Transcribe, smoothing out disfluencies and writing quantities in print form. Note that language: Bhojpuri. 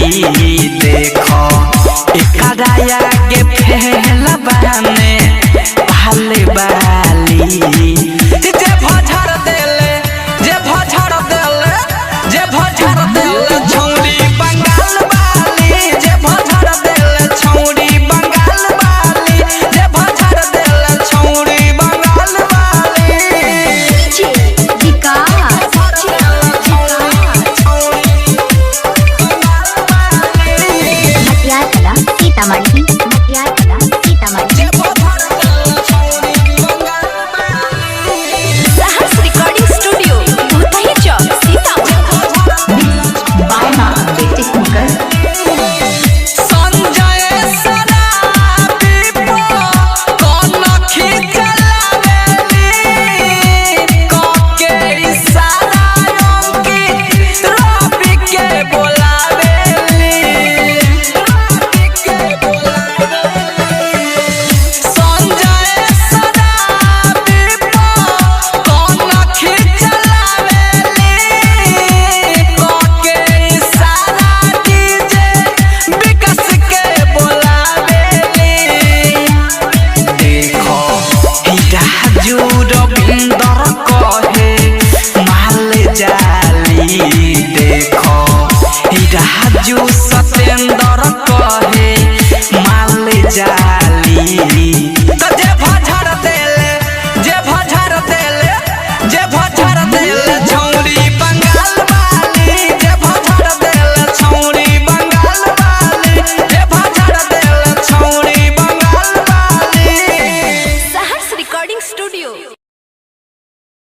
देखो एकराया के फैला बने पहले वाली जे भजर देले छौरी बंगाल वाली जे भजर देले छौरी बंगाल वाली जे भजर देले छौरी बंगाल वाली डीजे विकास मटियार कला सीतामढ़ी सहर्ष रिकॉर्डिंग स्टूडियो भूतही चौक सीतामढ़ी संजय सराबी कौन खिचलावेली के इशारा अंकित रवि के बोलावेली संजय सराबी कौन खिचलावेली के इशारा डीजे विकास के बोलावेली देखो राजू रविंदर कहे माल जाली देखो राजू सतेंद्र कहे माल जाली तो जे भजर देले छौरी बंगाल वाली जे भजर देले छौरी बंगाल वाली जे भजर देले छौरी बंगाल वाली सहर्ष रिकॉर्डिंग स्टूडियो